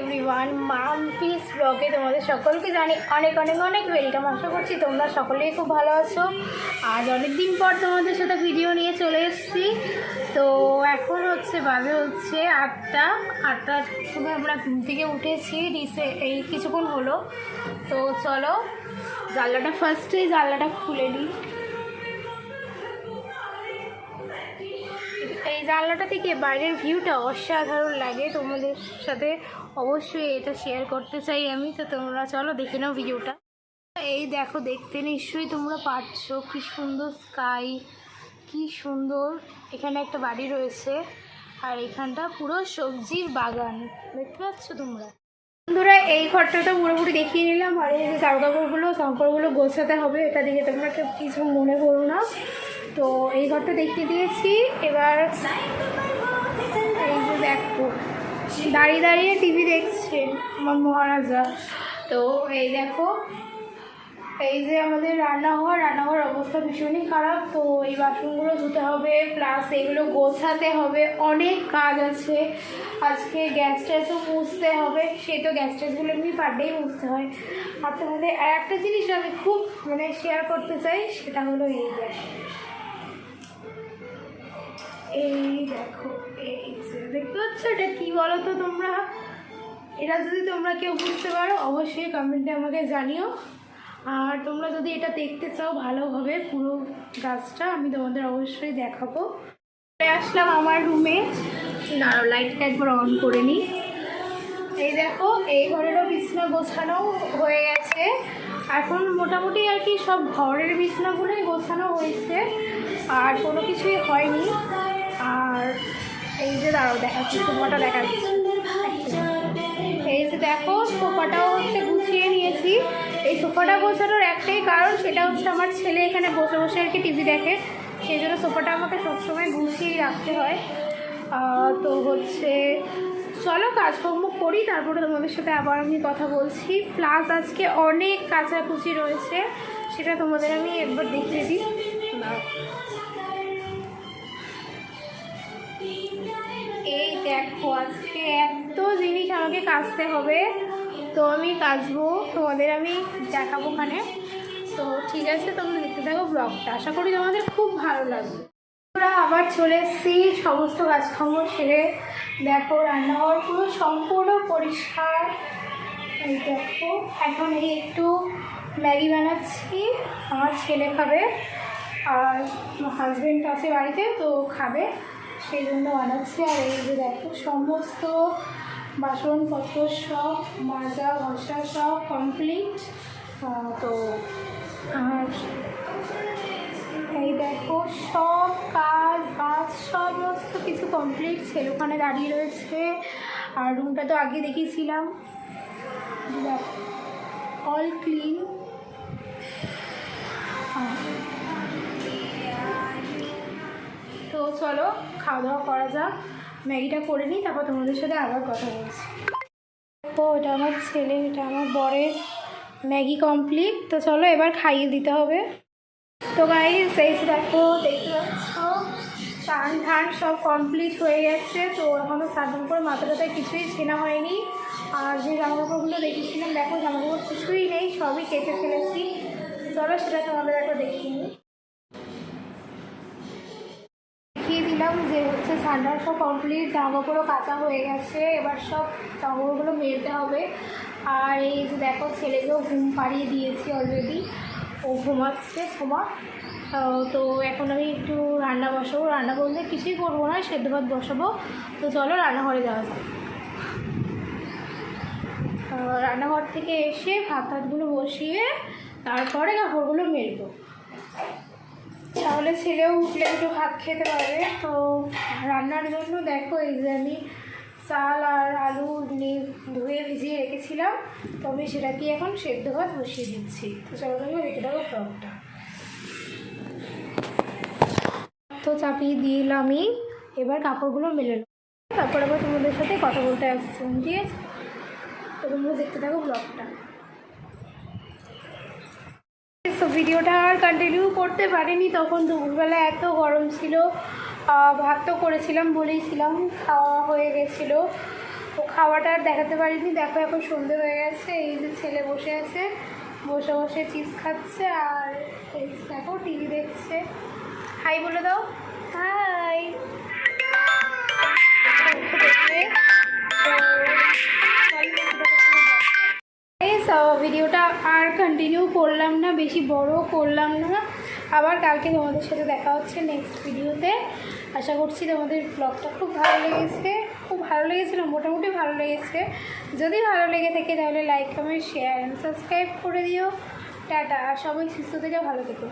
Everyone, Mampi's ব্লগে তোমাদের সকলকে জানি অনেক অনেক অনেক ওয়েলকাম। আশা করছি তোমরা সকলেই খুব ভালো আছো। আজ অনেক দিন পর তোমাদের সাথে ভিডিও নিয়ে চলে এসেছি। তো এখন বাজে হচ্ছে 8টার সময় আমরা ঘুম থেকে উঠেছি এই কিছুক্ষণ হলো। তো চলো ফার্স্টেই জানলাটা খুলে নিই। এই জানলাটা থেকে বাইরের ভিউটা অসাধারণ লাগে, তোমাদের সাথে অবশ্যই এটা শেয়ার করতে চাই আমি। তো তোমরা চলো দেখে নাও ভিডিওটা। এই দেখো, দেখতে নিশ্চয়ই তোমরা পাচ্ছ কি সুন্দর স্কাই, কি সুন্দর। এখানে একটা বাড়ি রয়েছে আর এখানটা পুরো সবজির বাগান, দেখতে পাচ্ছ তোমরা। বন্ধুরা, এই ঘরটা পুরোপুরি দেখিয়ে নিলাম। আর এই যে জামাকাপড়গুলো গোছাতে হবে, এটা দেখে তোমরা কিছু মনে করো না। তো এই ঘরটা দেখিয়ে দিয়েছি। এবার এই যে দেখো, দাঁড়িয়ে দাঁড়িয়ে টিভি দেখছে আমার মহারাজা। তো এই দেখো, এই যে আমাদের রান্নাঘর অবস্থা ভীষণই খারাপ। তো এই বাসনগুলো ধুতে হবে, প্লাস এগুলো গোছাতে হবে, অনেক কাজ আছে। আজকে গ্যাস ট্যাসও মুছতে হবে। সেই তো গ্যাস ট্যাসগুলো এমনি পার ডেই মুছতে হয়। আর তোমাদের আর একটা জিনিস আমি খুব শেয়ার করতে চাই, সেটা হলো এই দেখো, এই যে দেখতে পাচ্ছ, এটা কী বলো তো তোমরা? এটা যদি তোমরা কেউ বুঝতে পারো অবশ্যই কমেন্টে আমাকে জানিও। আর তোমরা যদি এটা দেখতে চাও ভালোভাবে পুরো গাছটা, আমি তোমাদের অবশ্যই দেখাবো। আসলাম আমার রুমে, দাঁড়াও লাইটটা একবার অন করে নিই। এই দেখো, এই ঘরেরও বিছনা গোছানো হয়ে গেছে। এখন মোটামুটি আর কি সব ঘরের বিছনাগুলোই গোছানো হয়েছে, আর কোনো কিছুই হয়নি। আর এই যে দাঁড়াও দেখাচ্ছি, সোফাটা দেখাচ্ছি। এই যে দেখো, সোফাটাও গুছিয়ে নিয়েছি। এই সোফাটা গোছানোর একটাই কারণ, সেটা হচ্ছে আমার ছেলে এখানে বসে বসে আর কি টিভি দেখে, সেই জন্য সোফাটা আমাকে সবসময় গুছিয়েই রাখতে হয়। তো চলো কাজকর্ম করি, তারপরে তোমাদের সাথে আবার আমি কথা বলছি। প্লাস আজকে অনেক কাচাকুচি রয়েছে, সেটা তোমাদের আমি একবার দেখিয়ে দিই। এই দেখো, আজকে এত জিনিস আমাকে কাচতে হবে, তো আমি কাচবো, তোমাদের আমি দেখাবো ওখানে। তো ঠিক আছে, তোমরা দেখতে থাকো ব্লগটা, আশা করি তোমাদের খুব ভালো লাগবে। আমরা আবার চলে এসেছি সমস্ত কাজকর্ম সেরে। দেখো, রান্নাঘর পুরো সম্পূর্ণ পরিষ্কার। এই দেখো, এখন একটু ম্যাগি বানাচ্ছি, আমার ছেলে খাবে, আর হাজব্যান্ড আছে বাড়িতে, তো খাবে, সেই জন্য বানাচ্ছি। আর এই যে দেখো, সমস্ত বাসনপত্র সব মাজা ঘষা সব কমপ্লিট। তো আর এই দেখো, সব কাজ সমস্ত কিছু কমপ্লিট। ছেলে ওখানে দাঁড়িয়ে রয়েছে। আর রুমটা তো আগে দেখিয়েছিলাম, অল ক্লিন। তো চলো খাওয়া দাওয়া করা যাক, ম্যাগিটা করে নিই, তারপর তোমাদের সাথে আবার কথা বলছি। তো এটা আমার ছেলে, এটা আমার বরের ম্যাগি কমপ্লিট। তো চলো এবার খাইয়ে দিতে হবে। তো গাইস, এই দেখো, দেখতে পাচ্ছ স্নান ধান সব কমপ্লিট হয়ে গেছে। তো এখনও স্নান করে মাথাটাতে কিছুই ছেনা হয়নি। আর যে জামাকাপড়গুলো দেখেছিলাম, দেখো জামাকাপড় কিছুই নেই, সবই কেটে ফেলেছি। চলো সেটা তোমাদের একবার দেখিয়ে নিই। দেখিয়ে দিলাম যে স্নান সব কমপ্লিট, জামাকাপড়ও কাঁচা হয়ে গেছে। এবার সব জামাকাপড়গুলো মেলতে হবে। আর এই যে দেখো, ছেলেকেও ঘুম পাড়িয়ে দিয়েছি অলরেডি, ও ঘুমাচ্ছে। তো এখন আমি একটু রান্না বসাবো। রান্না বলতে কিছুই করবো না, সেদ্ধ ভাত বসাবো। তো চলো রান্নাঘরে যাওয়া যাক। রান্নাঘর থেকে এসে ভাতগুলো বসিয়ে তারপরে কাপড়গুলো মেলবো, তাহলে ছেলেও উঠলে একটু ভাত খেতে পারবে। তো রান্নার জন্য দেখো, এই যে আমি চাল আর আলু ধুয়ে ভিজিয়ে রেখেছিলাম, তবে সেটাকে এখন সেদ্ধ ভাত বসিয়ে দিচ্ছি। তো চলো রেখে দেবো ফ্রকটা। তো চাপিয়ে দিলামই, এবার কাপড়গুলো মেলে নেব, তারপর আবার তোমাদের সাথে কথা বলতে আসছি, ঠিক আছে? তো তোমরা দেখতে থাকো ব্লগটা। তো ভিডিওটা আর কন্টিনিউ করতে পারিনি, তখন দুপুরবেলা এত গরম ছিল। ভাত তো করেছিলাম বলেইছিলাম, খাওয়া হয়ে গেছিলো। তো খাওয়াটা আর দেখাতে পারিনি। দেখো এখন সন্ধে হয়ে গেছে, এই যে ছেলে বসে আছে, বসে বসে চিপস খাচ্ছে আর এই দেখো টিভি দেখছে। হাই বলে দাও, হাই। ভিডিওটা আর কন্টিনিউ করলাম না, বেশি বড় করলাম না। আবার কালকে তোমাদের সাথে দেখা হচ্ছে নেক্সট ভিডিওতে। আশা করছি তোমাদের ব্লগটা খুব ভালো লেগেছে, খুব ভালো লেগেছিল, মোটামুটি ভালো লেগেছে। যদি ভালো লেগে থাকে তাহলে like, comment, share and subscribe করে দিও। টাটা, সবাই সুস্থ থেকে ভালো থেকো।